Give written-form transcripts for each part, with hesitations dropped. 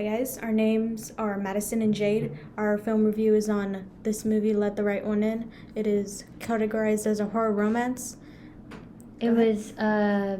Hi guys, our names are Madison and Jade. Our film review is on this movie, Let the Right One In. It is categorized as a horror romance. It was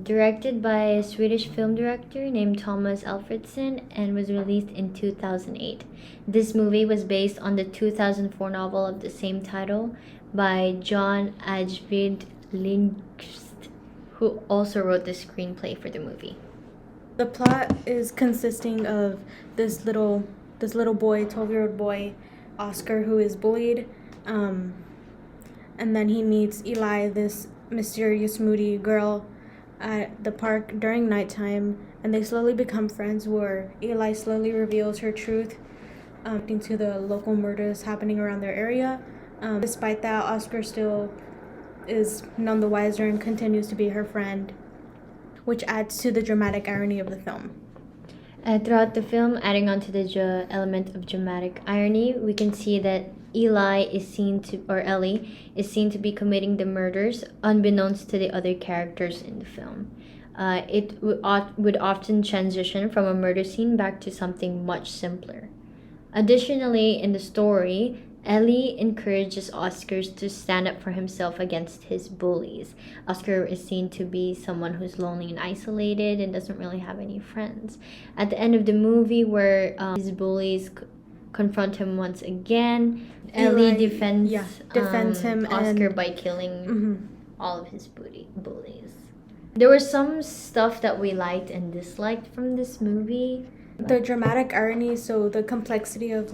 directed by a Swedish film director named Tomas Alfredson and was released in 2008. This movie was based on the 2004 novel of the same title by John Ajvide Lindqvist, who also wrote the screenplay for the movie. The plot is consisting of this little boy, 12-year-old boy, Oscar, who is bullied, and then he meets Eli, this mysterious, moody girl, at the park during nighttime, and they slowly become friends. Where Eli slowly reveals her truth into the local murders happening around their area. Despite that, Oscar still is none the wiser and continues to be her friend, which adds to the dramatic irony of the film. Throughout the film, adding on to the element of dramatic irony, we can see that Ellie is seen to be committing the murders unbeknownst to the other characters in the film. It would often transition from a murder scene back to something much simpler. Additionally, in the story, Ellie encourages Oscar to stand up for himself against his bullies. Oscar is seen to be someone who's lonely and isolated and doesn't really have any friends. At the end of the movie, where his bullies confront him once again, Ellie defends him Oscar by killing all of his bullies. There was some stuff that we liked and disliked from this movie. The dramatic irony, so the complexity of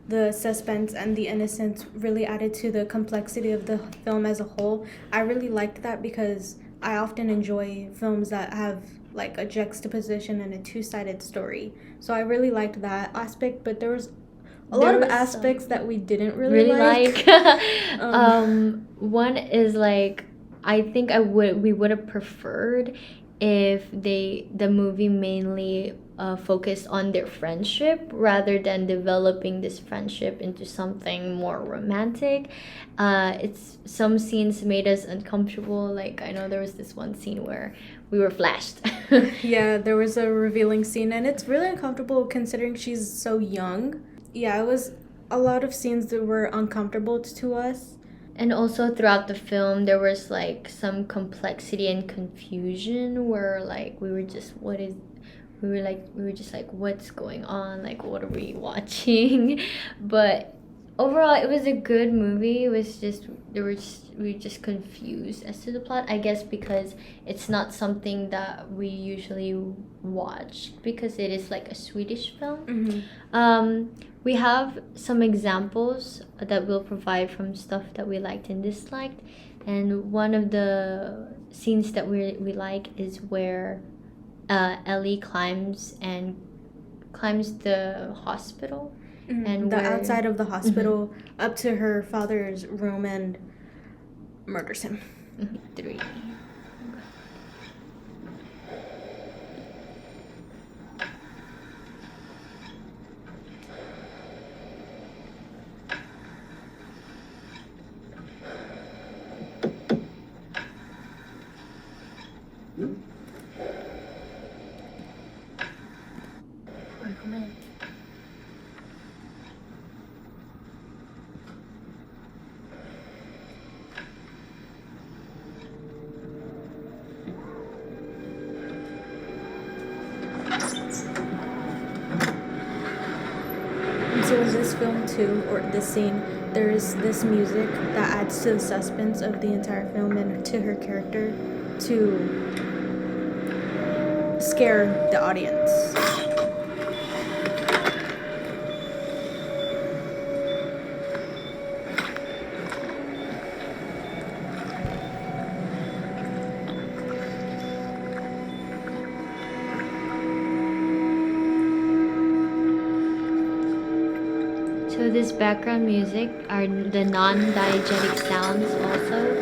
the suspense and the innocence really added to the complexity of the film as a whole. I really liked that because I often enjoy films that have a juxtaposition and a two-sided story. So I really liked that aspect, but there was a lot of aspects that we didn't really like. One is I think we would have preferred if the movie mainly focused on their friendship rather than developing this friendship into something more romantic. Some scenes made us uncomfortable. I know there was this one scene where we were flashed. Yeah, there was a revealing scene, and it's really uncomfortable considering she's so young. Yeah, it was a lot of scenes that were uncomfortable to us. And also throughout the film, there was some complexity and confusion where we were just what's going on? What are we watching? But overall, it was a good movie. It was just we were just confused as to the plot. I guess because it's not something that we usually watch because it is a Swedish film. We have some examples that we'll provide from stuff that we liked and disliked. And one of the scenes that we like is where Ellie climbs the hospital. And outside of the hospital up to her father's room and murders him. 3. So in this film too, or this scene, there's this music that adds to the suspense of the entire film and to her character to scare the audience. So this background music are the non-diegetic sounds also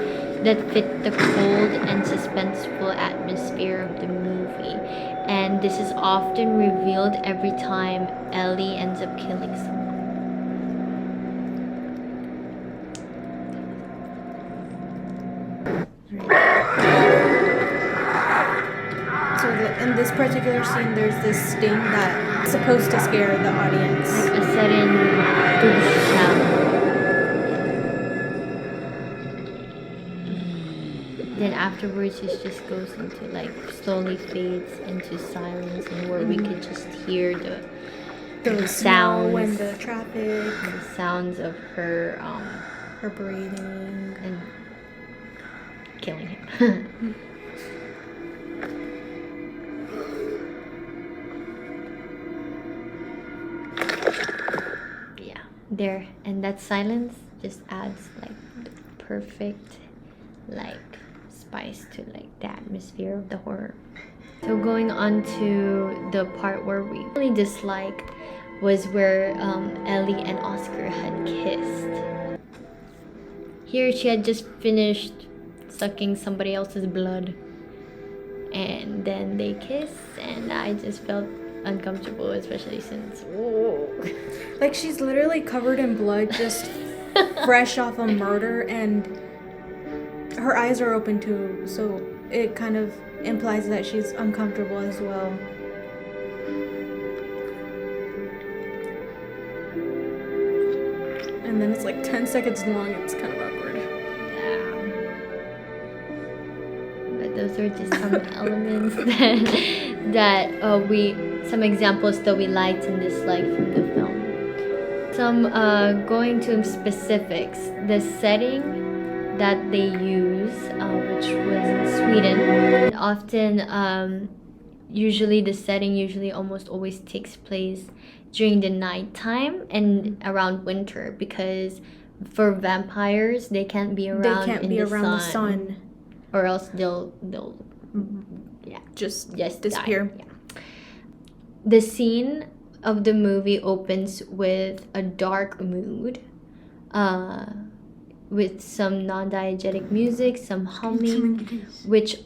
that fit the cold and suspenseful atmosphere of the movie. And this is often revealed every time Ellie ends up killing someone. So in this particular scene, there's this sting that's supposed to scare the audience. Like a sudden douche sound. Then afterwards it just goes into like slowly fades into silence, and where we could just hear the Sound sounds and the traffic, and the sounds of her her breathing, and killing him. Yeah, there, and that silence just adds like the perfect like spice to like the atmosphere of the horror. So going on to the part where we really dislike was where Ellie and Oscar had kissed. Here she had just finished sucking somebody else's blood, and then they kiss, and I just felt uncomfortable, especially since like she's literally covered in blood, just fresh off a murder, and her eyes are open too, so it kind of implies that she's uncomfortable as well. And then it's like 10 seconds long. It's kind of awkward. Yeah. But those are just some elements that some examples that we liked and disliked from the film. Some going to specifics. The setting that they use, which was in Sweden, and often usually the setting almost always takes place during the nighttime and around winter, because for vampires they can't be around the sun, or else they'll just disappear. Die. Yeah. The scene of the movie opens with a dark mood, with some non-diegetic music, some humming, which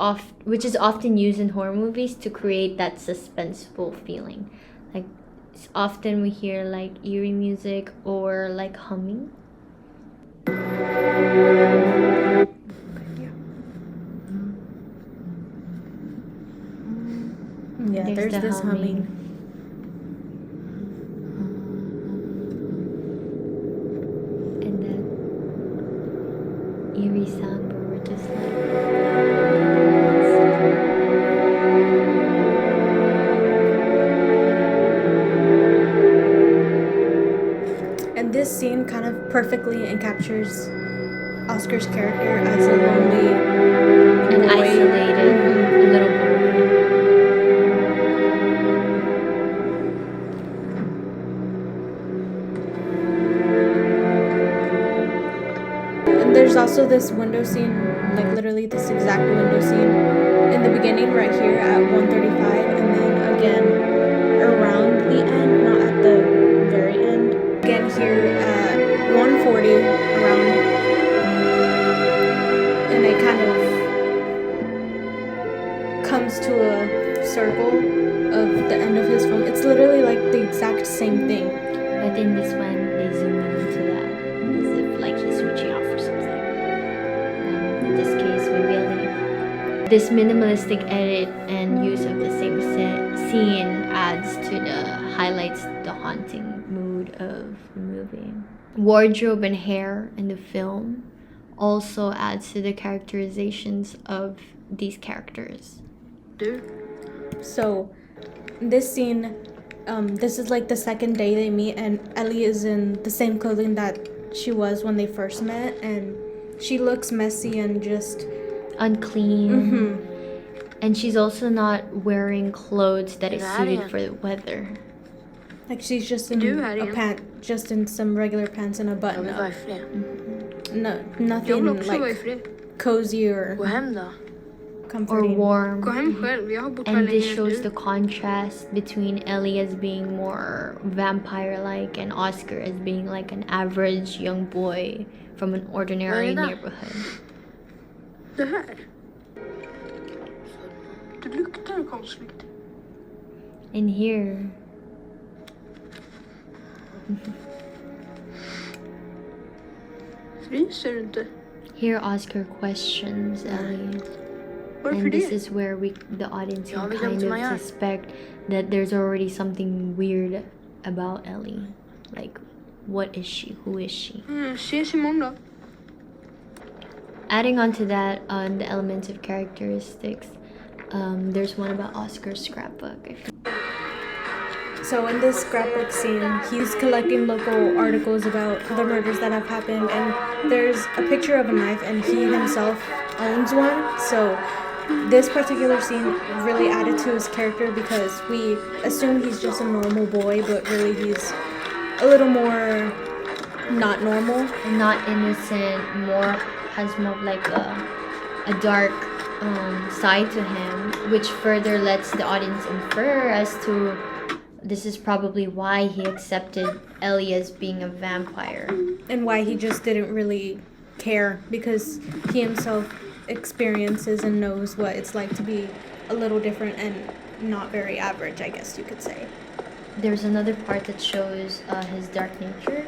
is often used in horror movies to create that suspenseful feeling. Like often we hear like eerie music or like humming. Yeah, there's this humming. Eerie sound where we're just like, and this scene kind of perfectly encaptures Oscar's character as a lonely and isolated little boy. There's also this window scene, like literally this exact window scene in the beginning right here at 1:35, and then again around the end, not at the very end. Again here at 1:40 around, and it kind of comes to a circle of the end of his film. It's literally like the exact same thing. But in this one, they zoom into that as if like he's reaching out for something. In this case, we really... This minimalistic edit and use of the same scene adds to highlights the haunting mood of the movie. Wardrobe and hair in the film also adds to the characterizations of these characters. So, this scene, this is like the second day they meet, and Ellie is in the same clothing that she was when they first met, and she looks messy and just unclean. Mm-hmm. And she's also not wearing clothes that is suited for the weather. Like she's just in just in some regular pants and a button up. No, nothing like cozy or comforting. Or warm. And this shows the contrast between Ellie as being more vampire-like and Oscar as being like an average young boy from an ordinary neighborhood. And here here Oscar questions Ellie. And this is where the audience can kind of suspect that there's already something weird about Ellie. Like, what is she? Who is she? Ses imorgon då. Adding on to that, on the elements of characteristics, there's one about Oscar's scrapbook. So in this scrapbook scene, he's collecting local articles about the murders that have happened, and there's a picture of a knife, and he himself owns one. So this particular scene really added to his character because we assume he's just a normal boy, but really he's a little more not normal. Not innocent, has more of like a dark side to him, which further lets the audience infer as to this is probably why he accepted Ellie as being a vampire. And why he just didn't really care, because he himself experiences and knows what it's like to be a little different and not very average, I guess you could say. There's another part that shows his dark nature.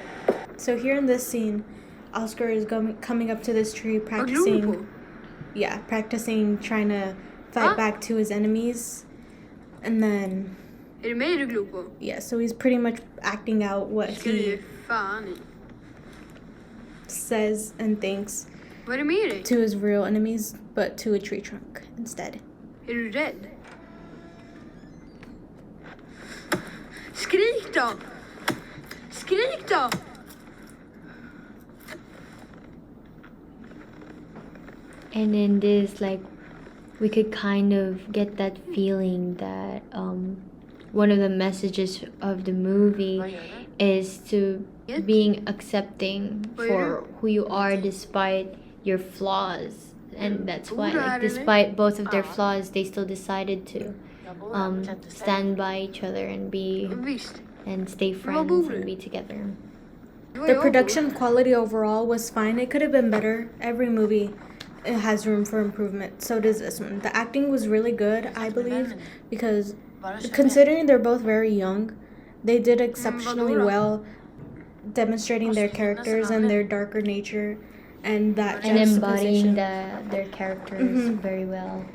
So here in this scene, Oscar is coming up to this tree, practicing trying to fight back to his enemies. And then Är det mig du glor på? yeah, so he's pretty much acting out what Ska du he ge fan i? says and thinks Vad är det med dig? to his real enemies, but to a tree trunk instead. Är du rädd? Skrik då! Skrik då! And in this, like, we could kind of get that feeling that one of the messages of the movie is to being accepting for who you are despite your flaws. And that's why, like, despite both of their flaws, they still decided to stand by each other and Visst. stay friends and be together. The production quality overall was fine. It could have been better. Every movie it has room for improvement. So does this one. The acting was really good, I believe, because considering they're both very young, they did exceptionally well demonstrating their characters and their darker nature and that And embodying juxtaposition. their characters very well.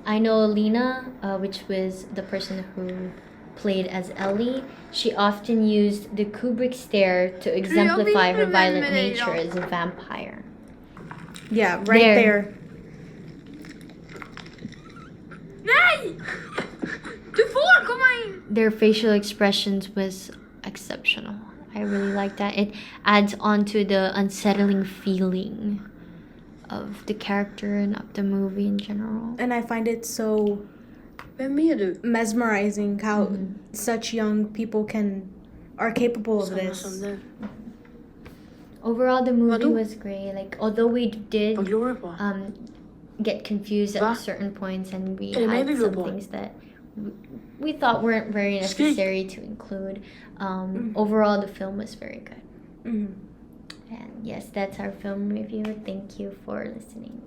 I know Lena, which was the person who played as Ellie, she often used the Kubrick stare to exemplify her violent nature as a vampire. Yeah, right there. Nej! Du får komma in! Their facial expressions was exceptional. I really like that. It adds on to the unsettling feeling of the character and of the movie in general. And I find it so Vem är du? mesmerizing how such young people are capable of Samma this. som du. Overall, the movie Vadå? was great. Like, although we did Vad glor du på? get confused Va? at certain points, and we Är det mig had du glor some på? things that we thought weren't very necessary to include. Overall, the film was very good. Mhm. And yes, that's our film review. Thank you for listening.